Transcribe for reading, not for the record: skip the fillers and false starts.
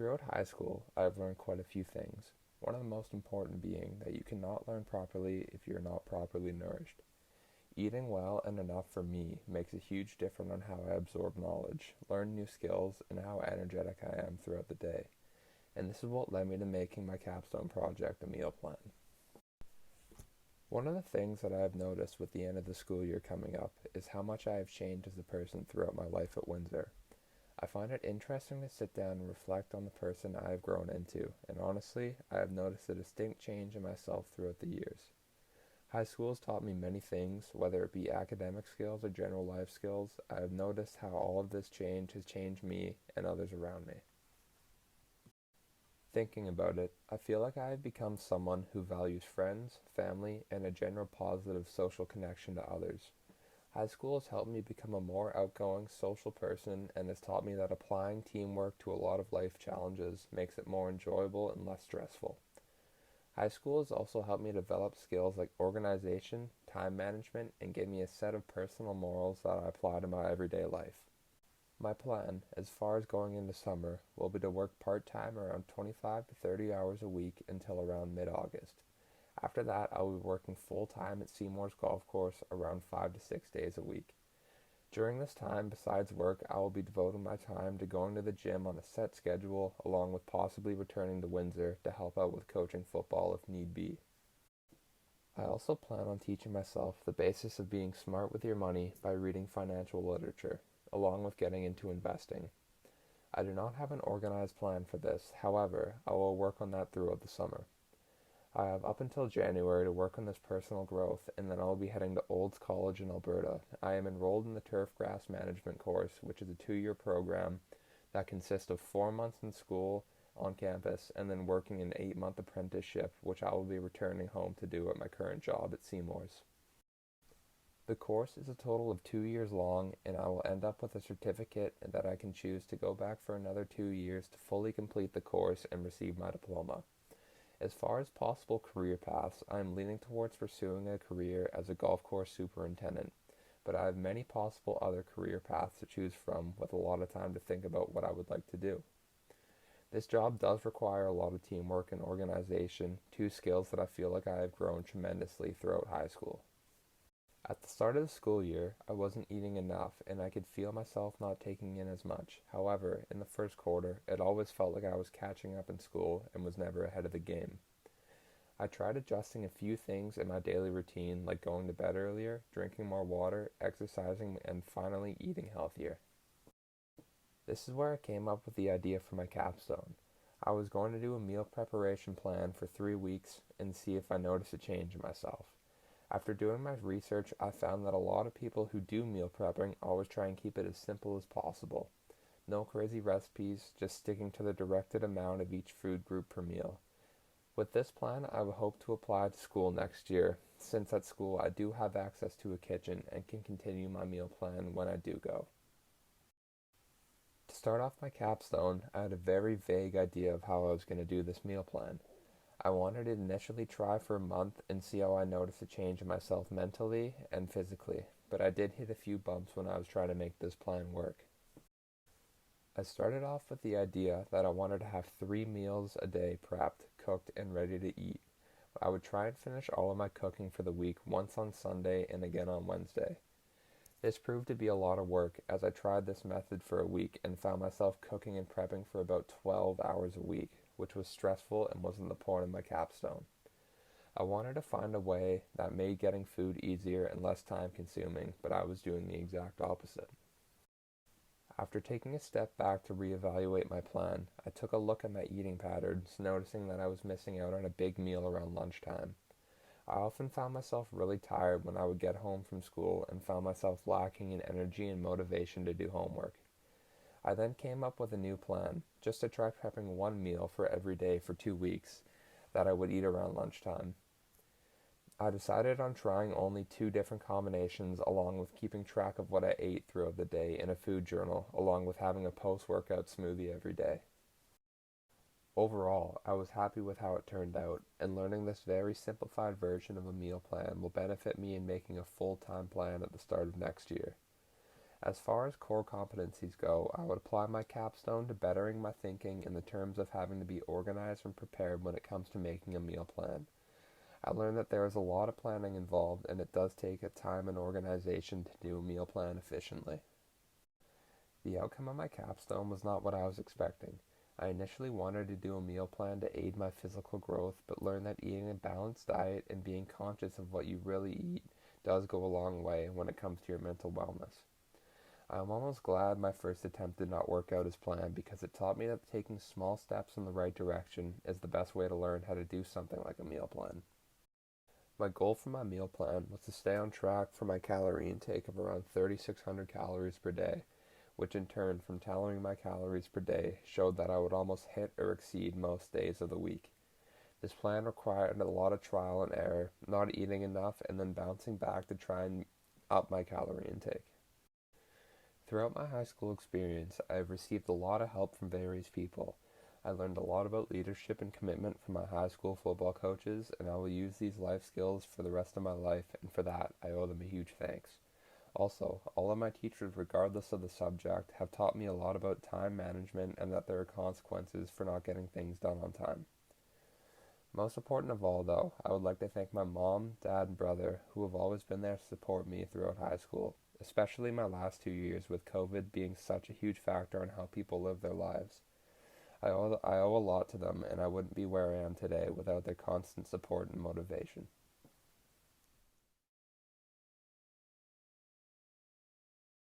Throughout high school, I've learned quite a few things. One of the most important being that you cannot learn properly if you're not properly nourished. Eating well and enough for me makes a huge difference on how I absorb knowledge, learn new skills, and how energetic I am throughout the day. And this is what led me to making my capstone project a meal plan. One of the things that I have noticed with the end of the school year coming up is how much I have changed as a person throughout my life at Windsor. I find it interesting to sit down and reflect on the person I have grown into, and honestly, I have noticed a distinct change in myself throughout the years. High school has taught me many things, whether it be academic skills or general life skills. I have noticed how all of this change has changed me and others around me. Thinking about it, I feel like I have become someone who values friends, family, and a general positive social connection to others. High school has helped me become a more outgoing, social person and has taught me that applying teamwork to a lot of life challenges makes it more enjoyable and less stressful. High school has also helped me develop skills like organization, time management, and give me a set of personal morals that I apply to my everyday life. My plan, as far as going into summer, will be to work part-time around 25 to 30 hours a week until around mid-August. After that, I will be working full-time at Seymour's Golf Course around 5 to 6 days a week. During this time, besides work, I will be devoting my time to going to the gym on a set schedule, along with possibly returning to Windsor to help out with coaching football if need be. I also plan on teaching myself the basis of being smart with your money by reading financial literature, along with getting into investing. I do not have an organized plan for this, however, I will work on that throughout the summer. I have up until January to work on this personal growth, and then I'll be heading to Olds College in Alberta. I am enrolled in the turf grass management course, which is a 2-year program that consists of 4 months in school on campus and then working an 8-month apprenticeship, which I will be returning home to do at my current job at Seymour's. The course is a total of 2 years long, and I will end up with a certificate that I can choose to go back for another 2 years to fully complete the course and receive my diploma. As far as possible career paths, I am leaning towards pursuing a career as a golf course superintendent, but I have many possible other career paths to choose from with a lot of time to think about what I would like to do. This job does require a lot of teamwork and organization, two skills that I feel like I have grown tremendously throughout high school. At the start of the school year, I wasn't eating enough and I could feel myself not taking in as much. However, in the first quarter, it always felt like I was catching up in school and was never ahead of the game. I tried adjusting a few things in my daily routine, like going to bed earlier, drinking more water, exercising, and finally eating healthier. This is where I came up with the idea for my capstone. I was going to do a meal preparation plan for 3 weeks and see if I noticed a change in myself. After doing my research, I found that a lot of people who do meal prepping always try and keep it as simple as possible. No crazy recipes, just sticking to the directed amount of each food group per meal. With this plan, I would hope to apply to school next year, since at school I do have access to a kitchen and can continue my meal plan when I do go. To start off my capstone, I had a very vague idea of how I was going to do this meal plan. I wanted to initially try for a month and see how I noticed a change in myself mentally and physically, but I did hit a few bumps when I was trying to make this plan work. I started off with the idea that I wanted to have 3 meals a day prepped, cooked, and ready to eat. I would try and finish all of my cooking for the week once on Sunday and again on Wednesday. This proved to be a lot of work as I tried this method for a week and found myself cooking and prepping for about 12 hours a week, which was stressful and wasn't the point of my capstone. I wanted to find a way that made getting food easier and less time consuming, but I was doing the exact opposite. After taking a step back to reevaluate my plan, I took a look at my eating patterns, noticing that I was missing out on a big meal around lunchtime. I often found myself really tired when I would get home from school and found myself lacking in energy and motivation to do homework. I then came up with a new plan, just to try prepping 1 meal for every day for 2 weeks that I would eat around lunchtime. I decided on trying only 2 different combinations along with keeping track of what I ate throughout the day in a food journal, along with having a post-workout smoothie every day. Overall, I was happy with how it turned out, and learning this very simplified version of a meal plan will benefit me in making a full-time plan at the start of next year. As far as core competencies go, I would apply my capstone to bettering my thinking in the terms of having to be organized and prepared when it comes to making a meal plan. I learned that there is a lot of planning involved, and it does take a time and organization to do a meal plan efficiently. The outcome of my capstone was not what I was expecting. I initially wanted to do a meal plan to aid my physical growth, but learned that eating a balanced diet and being conscious of what you really eat does go a long way when it comes to your mental wellness. I am almost glad my first attempt did not work out as planned because it taught me that taking small steps in the right direction is the best way to learn how to do something like a meal plan. My goal for my meal plan was to stay on track for my calorie intake of around 3,600 calories per day, which in turn, from tallying my calories per day, showed that I would almost hit or exceed most days of the week. This plan required a lot of trial and error, not eating enough, and then bouncing back to try and up my calorie intake. Throughout my high school experience, I have received a lot of help from various people. I learned a lot about leadership and commitment from my high school football coaches, and I will use these life skills for the rest of my life, and for that, I owe them a huge thanks. Also, all of my teachers, regardless of the subject, have taught me a lot about time management and that there are consequences for not getting things done on time. Most important of all, though, I would like to thank my mom, dad, and brother who have always been there to support me throughout high school, especially my last 2 years with COVID being such a huge factor in how people live their lives. I owe a lot to them, and I wouldn't be where I am today without their constant support and motivation.